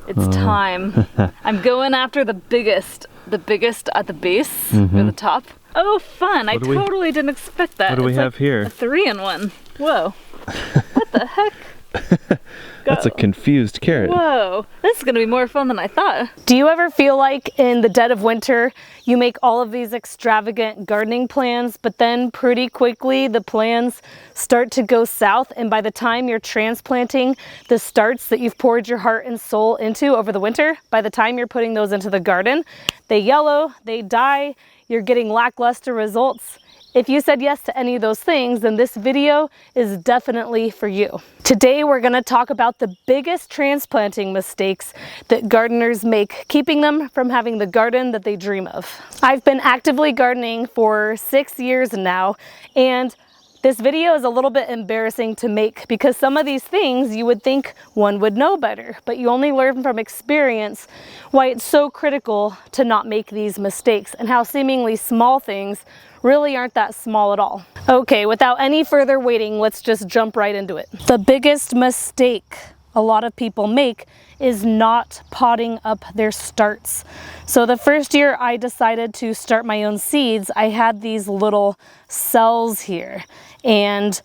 It's time. I'm going after the biggest at the base or the top. Oh, fun. I totally didn't expect that. What do we have here? A 3-in-1. Whoa. What the heck? That's a confused carrot. Whoa, this is gonna be more fun than I thought. Do you ever feel like in the dead of winter, you make all of these extravagant gardening plans, but then pretty quickly the plans start to go south, and by the time you're transplanting the starts that you've poured your heart and soul into over the winter, by the time you're putting those into the garden, they yellow, they die, you're getting lackluster results? If you said yes to any of those things, then this video is definitely for you. Today, we're gonna talk about the biggest transplanting mistakes that gardeners make, keeping them from having the garden that they dream of. I've been actively gardening for 6 years now, and this video is a little bit embarrassing to make because some of these things you would think one would know better, but you only learn from experience why it's so critical to not make these mistakes and how seemingly small things really aren't that small at all. Okay, without any further waiting, let's just jump right into it. The biggest mistake a lot of people make is not potting up their starts. So the first year I decided to start my own seeds, I had these little cells here. And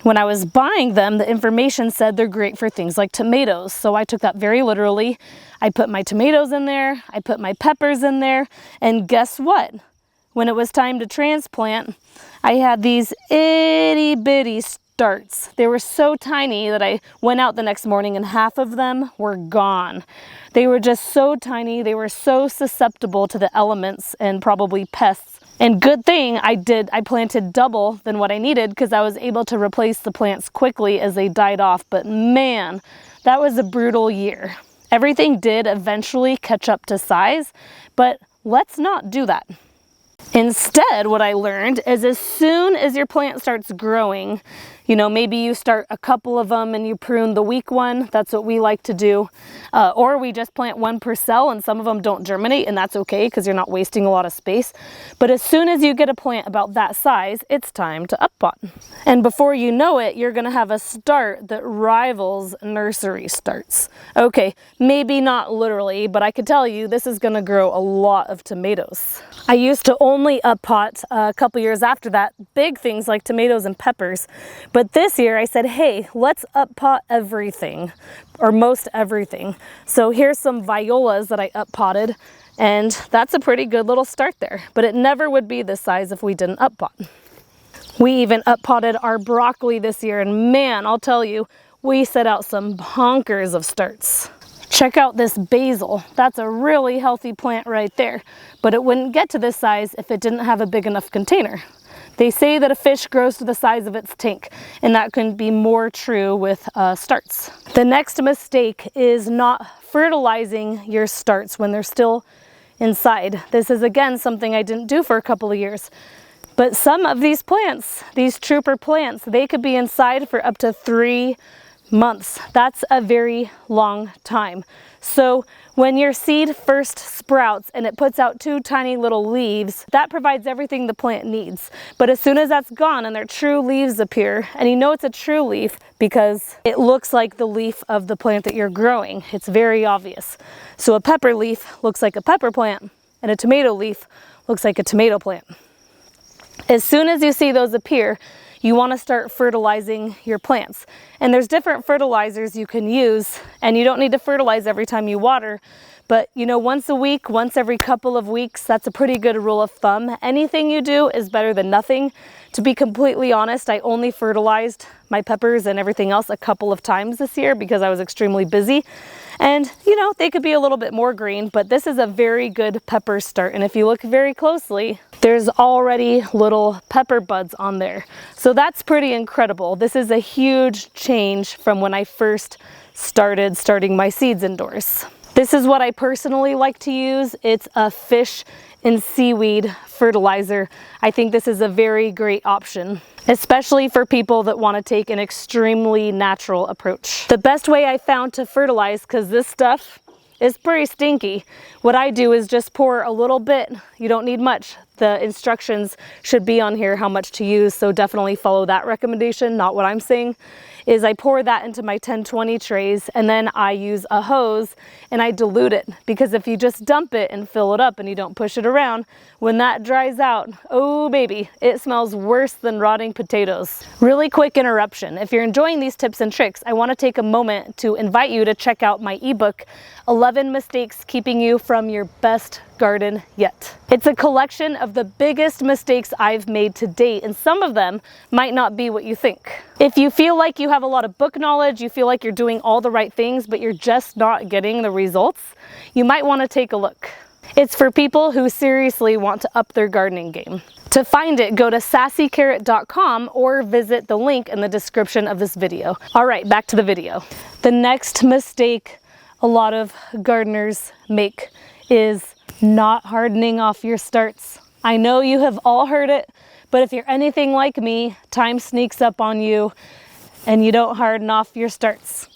when I was buying them, the information said they're great for things like tomatoes. So I took that very literally. I put my tomatoes in there, I put my peppers in there, and guess what? When it was time to transplant, I had these itty bitty starts. They were so tiny that I went out the next morning and half of them were gone. They were just so tiny. They were so susceptible to the elements and probably pests. And good thing I planted double than what I needed because I was able to replace the plants quickly as they died off. But man, that was a brutal year. Everything did eventually catch up to size, but let's not do that. Instead, what I learned is as soon as your plant starts growing, you know, maybe you start a couple of them and you prune the weak one. That's what we like to do. Or we just plant one per cell and some of them don't germinate, and that's okay because you're not wasting a lot of space. But as soon as you get a plant about that size, it's time to uppot. And before you know it, you're gonna have a start that rivals nursery starts. Okay, maybe not literally, but I could tell you this is gonna grow a lot of tomatoes. I used to only uppot a couple years after that, big things like tomatoes and peppers. But this year I said, hey, let's uppot everything, or most everything. So here's some violas that I uppotted, and that's a pretty good little start there. But it never would be this size if we didn't uppot. We even uppotted our broccoli this year, and man, I'll tell you, we set out some honkers of starts. Check out this basil. That's a really healthy plant right there, but it wouldn't get to this size if it didn't have a big enough container. They say that a fish grows to the size of its tank, and that can be more true with starts. The next mistake is not fertilizing your starts when they're still inside. This is again something I didn't do for a couple of years. But some of these plants, these trooper plants, they could be inside for up to 3 months. That's a very long time. So when your seed first sprouts and it puts out 2 tiny little leaves, that provides everything the plant needs. But as soon as that's gone and their true leaves appear, and you know it's a true leaf because it looks like the leaf of the plant that you're growing. It's very obvious. So a pepper leaf looks like a pepper plant, and a tomato leaf looks like a tomato plant. As soon as you see those appear, you want to start fertilizing your plants. And there's different fertilizers you can use, and you don't need to fertilize every time you water, but you know, once a week, once every couple of weeks, that's a pretty good rule of thumb. Anything you do is better than nothing. To be completely honest, I only fertilized my peppers and everything else a couple of times this year because I was extremely busy. And you know, they could be a little bit more green, but this is a very good pepper start. And if you look very closely, there's already little pepper buds on there. So that's pretty incredible. This is a huge change from when I first starting my seeds indoors. This is what I personally like to use. It's a fish and seaweed fertilizer. I think this is a very great option, especially for people that want to take an extremely natural approach. The best way I found to fertilize, because this stuff is pretty stinky, what I do is just pour a little bit, you don't need much, the instructions should be on here how much to use, so definitely follow that recommendation, not what I'm saying, is I pour that into my 10-20 trays, and then I use a hose and I dilute it, because if you just dump it and fill it up and you don't push it around, when that dries out, oh baby, it smells worse than rotting potatoes. Really quick interruption. If you're enjoying these tips and tricks, I want to take a moment to invite you to check out my ebook, 11 Mistakes Keeping You from Your Best Garden Yet. It's a collection of the biggest mistakes I've made to date, and some of them might not be what you think. If you feel like you have a lot of book knowledge, you feel like you're doing all the right things, but you're just not getting the results, you might want to take a look. It's for people who seriously want to up their gardening game. To find it, go to sassycarrot.com or visit the link in the description of this video. All right, back to the video. The next mistake a lot of gardeners make is not hardening off your starts. I know you have all heard it, but if you're anything like me, time sneaks up on you and you don't harden off your starts.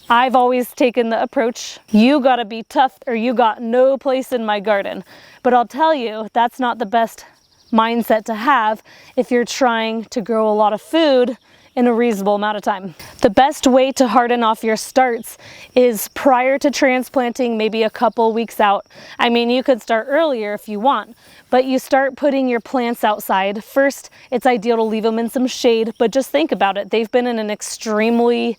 I've always taken the approach, you gotta be tough or you got no place in my garden. But I'll tell you, that's not the best mindset to have if you're trying to grow a lot of food in a reasonable amount of time. The best way to harden off your starts is prior to transplanting, maybe a couple weeks out. I mean, you could start earlier if you want, but you start putting your plants outside. First, it's ideal to leave them in some shade, but just think about it. They've been in an extremely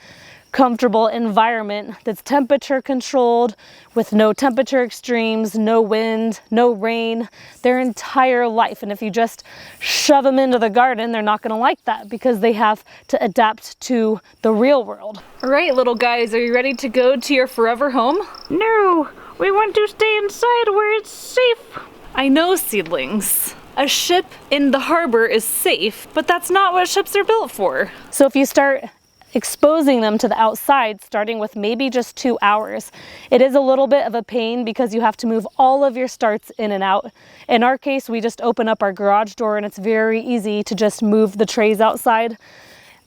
comfortable environment that's temperature controlled, with no temperature extremes, no wind, no rain, their entire life. And if you just shove them into the garden, they're not going to like that, because they have to adapt to the real world. All right, little guys, are you ready to go to your forever home? No, we want to stay inside where it's safe. I know, seedlings. A ship in the harbor is safe, but that's not what ships are built for. So if you start exposing them to the outside, starting with maybe just 2 hours, it is a little bit of a pain because you have to move all of your starts in and out. In our case, we just open up our garage door and it's very easy to just move the trays outside.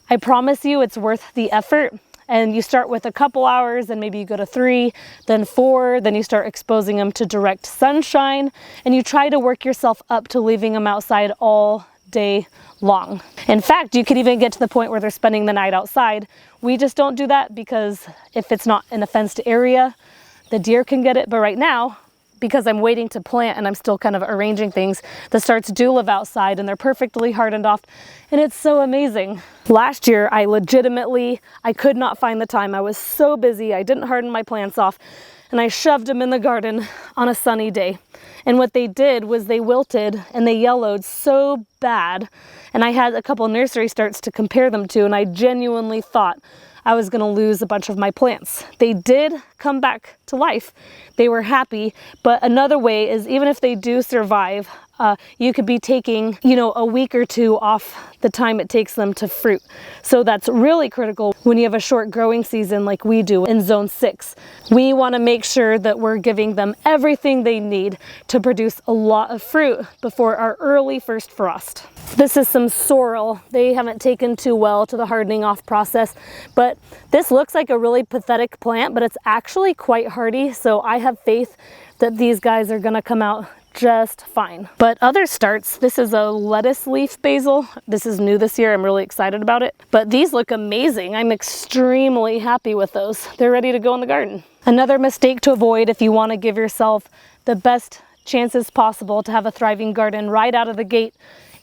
I promise you it's worth the effort. And you start with a couple hours, and maybe you go to 3, then 4, then you start exposing them to direct sunshine, and you try to work yourself up to leaving them outside all day long. In fact, you could even get to the point where they're spending the night outside. We just don't do that because if it's not in a fenced area, the deer can get it. But right now, because I'm waiting to plant and I'm still kind of arranging things, the starts do live outside and they're perfectly hardened off, and it's so amazing. Last year, I could not find the time. I was so busy, I didn't harden my plants off, and I shoved them in the garden on a sunny day. And what they did was they wilted and they yellowed so bad, and I had a couple nursery starts to compare them to, and I genuinely thought I was gonna lose a bunch of my plants. They did come back to life. They were happy, but another way is, even if they do survive, you could be taking, a week or 2 off the time it takes them to fruit. So that's really critical when you have a short growing season like we do in zone 6. We wanna make sure that we're giving them everything they need to produce a lot of fruit before our early first frost. This is some sorrel. They haven't taken too well to the hardening off process, but this looks like a really pathetic plant, but it's actually quite hardy. So I have faith that these guys are gonna come out just fine. But other starts, this is a lettuce leaf basil. This is new this year. I'm really excited about it. But these look amazing. I'm extremely happy with those. They're ready to go in the garden. Another mistake to avoid if you want to give yourself the best chances possible to have a thriving garden right out of the gate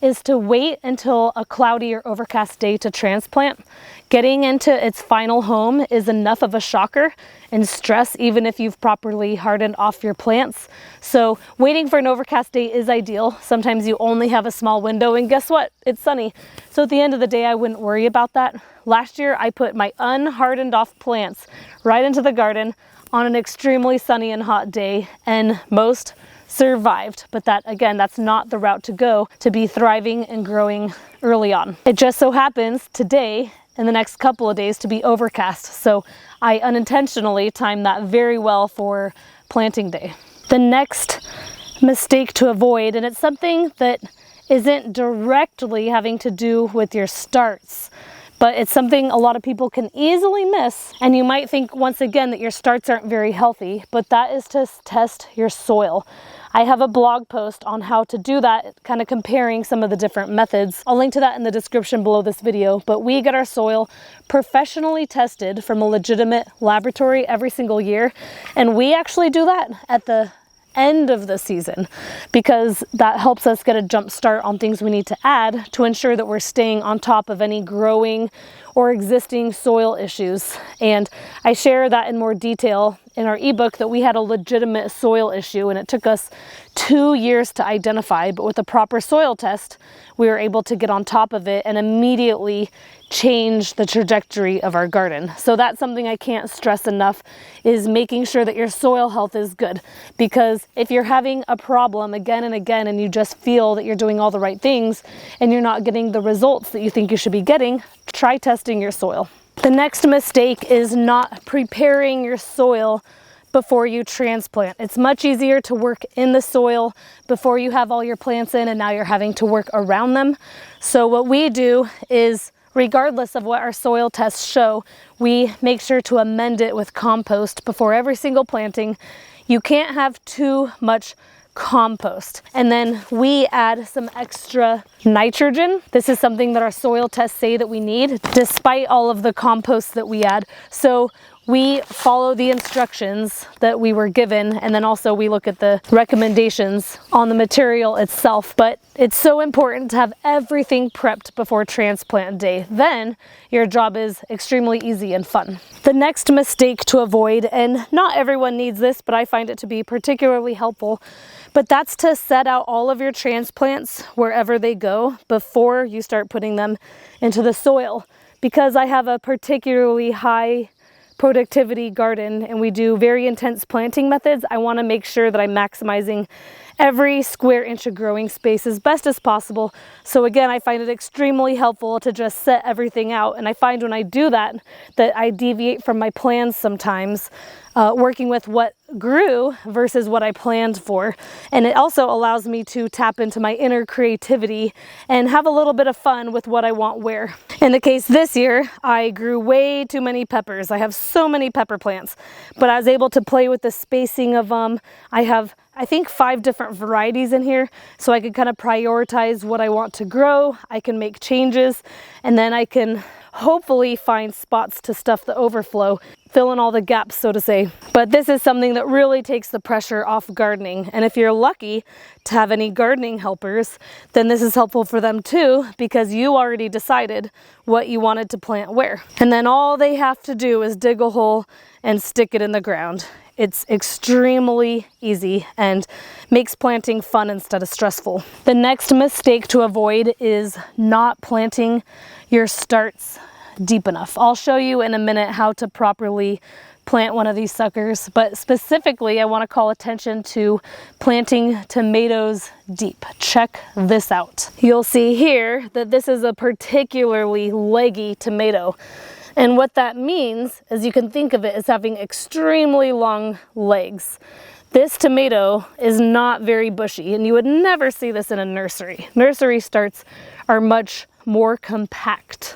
is to wait until a cloudy or overcast day to transplant. Getting into its final home is enough of a shocker and stress, even if you've properly hardened off your plants. So waiting for an overcast day is ideal. Sometimes you only have a small window, and guess what? It's sunny. So at the end of the day, I wouldn't worry about that. Last year, I put my unhardened off plants right into the garden on an extremely sunny and hot day, and most survived. But that's not the route to go to be thriving and growing early on. It just so happens today and the next couple of days to be overcast, so I unintentionally timed that very well for planting day. The next mistake to avoid, and it's something that isn't directly having to do with your starts, but it's something a lot of people can easily miss. And you might think once again that your starts aren't very healthy, but that is to test your soil. I have a blog post on how to do that, kind of comparing some of the different methods. I'll link to that in the description below this video, but we get our soil professionally tested from a legitimate laboratory every single year. And we actually do that at the end of the season because that helps us get a jump start on things we need to add to ensure that we're staying on top of any growing or existing soil issues. And I share that in more detail in our ebook that we had a legitimate soil issue and it took us 2 years to identify, but with a proper soil test, we were able to get on top of it and immediately change the trajectory of our garden. So that's something I can't stress enough, is making sure that your soil health is good. Because if you're having a problem again and again and you just feel that you're doing all the right things and you're not getting the results that you think you should be getting, try testing your soil. The next mistake is not preparing your soil before you transplant. It's much easier to work in the soil before you have all your plants in and now you're having to work around them. So what we do is, regardless of what our soil tests show, we make sure to amend it with compost before every single planting. You can't have too much compost. And then we add some extra nitrogen. This is something that our soil tests say that we need, despite all of the compost that we add. So we follow the instructions that we were given, and then also we look at the recommendations on the material itself. But it's so important to have everything prepped before transplant day. Then your job is extremely easy and fun. The next mistake to avoid, and not everyone needs this, but I find it to be particularly helpful, but that's to set out all of your transplants wherever they go before you start putting them into the soil. Because I have a particularly high productivity garden and we do very intense planting methods, I want to make sure that I'm maximizing every square inch of growing space as best as possible. So again, I find it extremely helpful to just set everything out. And I find when I do that, that I deviate from my plans sometimes, working with what grew versus what I planned for. And it also allows me to tap into my inner creativity and have a little bit of fun with what I want where. In the case this year, I grew way too many peppers. I have so many pepper plants, but I was able to play with the spacing of them. I have, I think, 5 different varieties in here, so I can kind of prioritize what I want to grow. I can make changes, and then I can hopefully find spots to stuff the overflow, fill in all the gaps, so to say. But this is something that really takes the pressure off gardening. And if you're lucky to have any gardening helpers, then this is helpful for them too, because you already decided what you wanted to plant where. And then all they have to do is dig a hole and stick it in the ground. It's extremely easy and makes planting fun instead of stressful. The next mistake to avoid is not planting your starts deep enough. I'll show you in a minute how to properly plant one of these suckers, but specifically I want to call attention to planting tomatoes deep. Check this out. You'll see here that this is a particularly leggy tomato. And what that means is you can think of it as having extremely long legs. This tomato is not very bushy, and you would never see this in a nursery. Nursery starts are much more compact.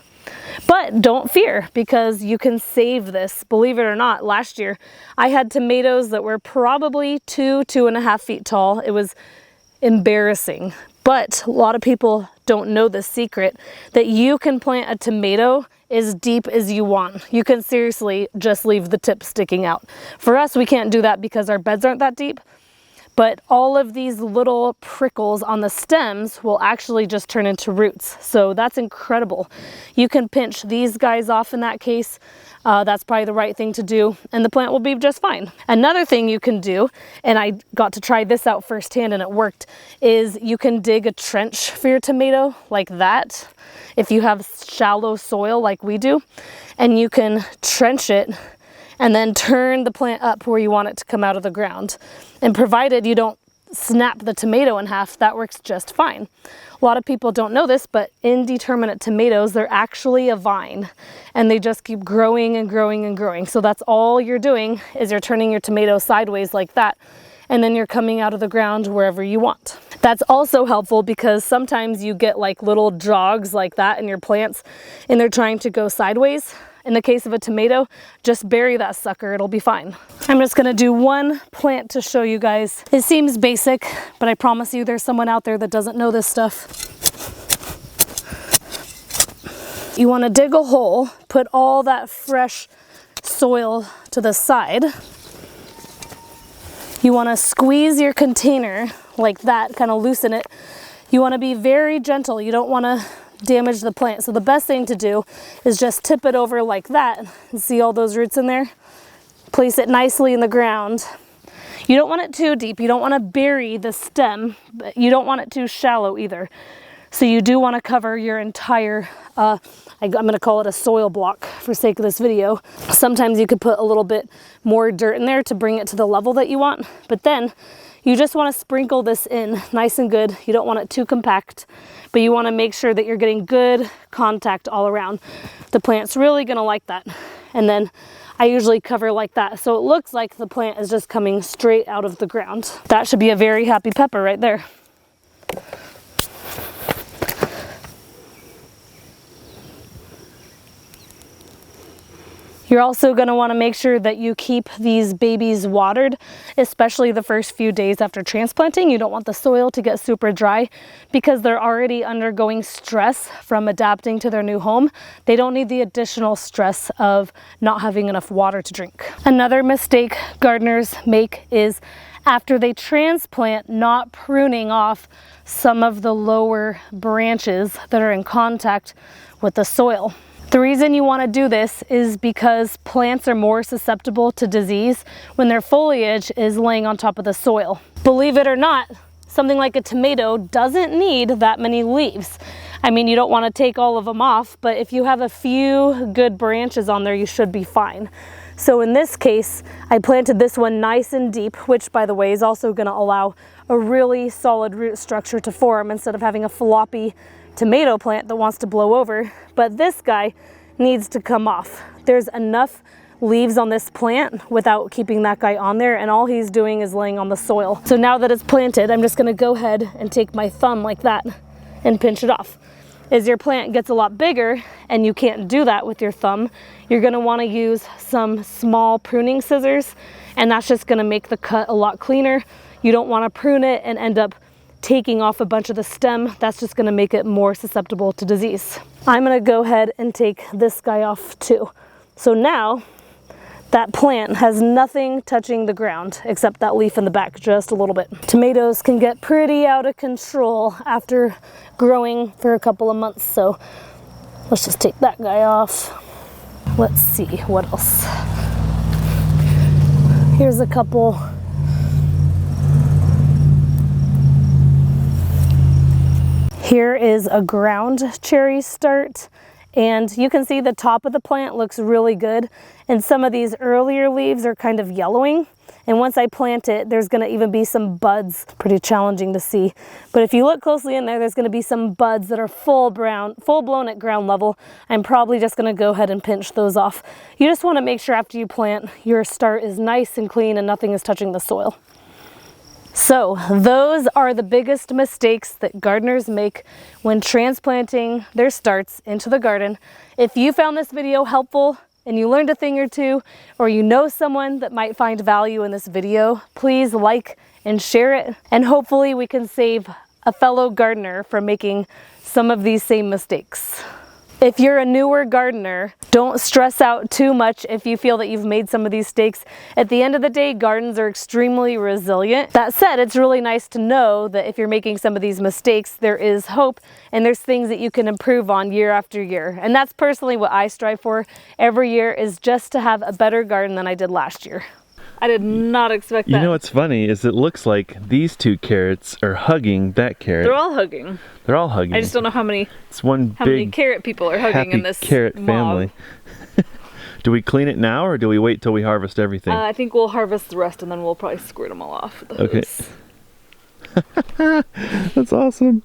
But don't fear, because you can save this. Believe it or not, last year I had tomatoes that were probably 2.5 feet tall. It was embarrassing. But a lot of people don't know the secret that you can plant a tomato as deep as you want. You can seriously just leave the tip sticking out. For us, we can't do that because our beds aren't that deep. But all of these little prickles on the stems will actually just turn into roots. So that's incredible. You can pinch these guys off in that case. That's probably the right thing to do, and the plant will be just fine. Another thing you can do, and I got to try this out firsthand and it worked, is you can dig a trench for your tomato like that. If you have shallow soil like we do, and you can trench it and then turn the plant up where you want it to come out of the ground. And provided you don't snap the tomato in half, that works just fine. A lot of people don't know this, but indeterminate tomatoes, they're actually a vine, and they just keep growing and growing and growing. So that's all you're doing, is you're turning your tomato sideways like that, and then you're coming out of the ground wherever you want. That's also helpful because sometimes you get like little jogs like that in your plants and they're trying to go sideways. In the case of a tomato, just bury that sucker, it'll be fine. I'm just gonna do one plant to show you guys. It seems basic, but I promise you there's someone out there that doesn't know this stuff. You wanna dig a hole, put all that fresh soil to the side. You wanna squeeze your container like that, kind of loosen it. You wanna be very gentle. You don't wanna damage the plant. So the best thing to do is just tip it over like that. And see all those roots in there? Place it nicely in the ground. You don't want it too deep. You don't want to bury the stem, but you don't want it too shallow either. So you do want to cover your entire, I'm going to call it a soil block for sake of this video. Sometimes you could put a little bit more dirt in there to bring it to the level that you want, but then you just want to sprinkle this in nice and good. You don't want it too compact, but you want to make sure that you're getting good contact all around. The plant's really going to like that. And then I usually cover like that, so it looks like the plant is just coming straight out of the ground. That should be a very happy pepper right there. You're also going to want to make sure that you keep these babies watered, especially the first few days after transplanting. You don't want the soil to get super dry because they're already undergoing stress from adapting to their new home. They don't need the additional stress of not having enough water to drink. Another mistake gardeners make is after they transplant, not pruning off some of the lower branches that are in contact with the soil. The reason you want to do this is because plants are more susceptible to disease when their foliage is laying on top of the soil. Believe it or not, something like a tomato doesn't need that many leaves. I mean, you don't want to take all of them off, but if you have a few good branches on there, you should be fine. So in this case, I planted this one nice and deep, which by the way is also going to allow a really solid root structure to form instead of having a floppy tomato plant that wants to blow over. But this guy needs to come off. There's enough leaves on this plant without keeping that guy on there, and all he's doing is laying on the soil. So now that it's planted, I'm just gonna go ahead and take my thumb like that and pinch it off. As your plant gets a lot bigger and you can't do that with your thumb, you're gonna wanna use some small pruning scissors, and that's just gonna make the cut a lot cleaner. You don't wanna prune it and end up taking off a bunch of the stem. That's just gonna make it more susceptible to disease. I'm gonna go ahead and take this guy off too. So now that plant has nothing touching the ground except that leaf in the back, just a little bit. Tomatoes can get pretty out of control after growing for a couple of months, so let's just take that guy off. Let's see what else. Here's a couple. Here is a ground cherry start, and you can see the top of the plant looks really good, and some of these earlier leaves are kind of yellowing, and once I plant it, there's going to even be some buds. Pretty challenging to see, but if you look closely in there, there's going to be some buds that are full blown at ground level. I'm probably just going to go ahead and pinch those off. You just want to make sure after you plant, your start is nice and clean and nothing is touching the soil. So those are the biggest mistakes that gardeners make when transplanting their starts into the garden. If you found this video helpful and you learned a thing or two, or you know someone that might find value in this video, please like and share it, and hopefully we can save a fellow gardener from making some of these same mistakes. If you're a newer gardener, don't stress out too much if you feel that you've made some of these mistakes. At the end of the day, gardens are extremely resilient. That said, it's really nice to know that if you're making some of these mistakes, there is hope and there's things that you can improve on year after year. And that's personally what I strive for every year, is just to have a better garden than I did last year. I did not expect that. You know what's funny is it looks like these two carrots are hugging that carrot. They're all hugging. They're all hugging. I just don't know how many carrot people are hugging in this carrot mob. family. Do we clean it now or do we wait till we harvest everything? I think we'll harvest the rest and then we'll probably squirt them all off with the hose. Okay. That's awesome.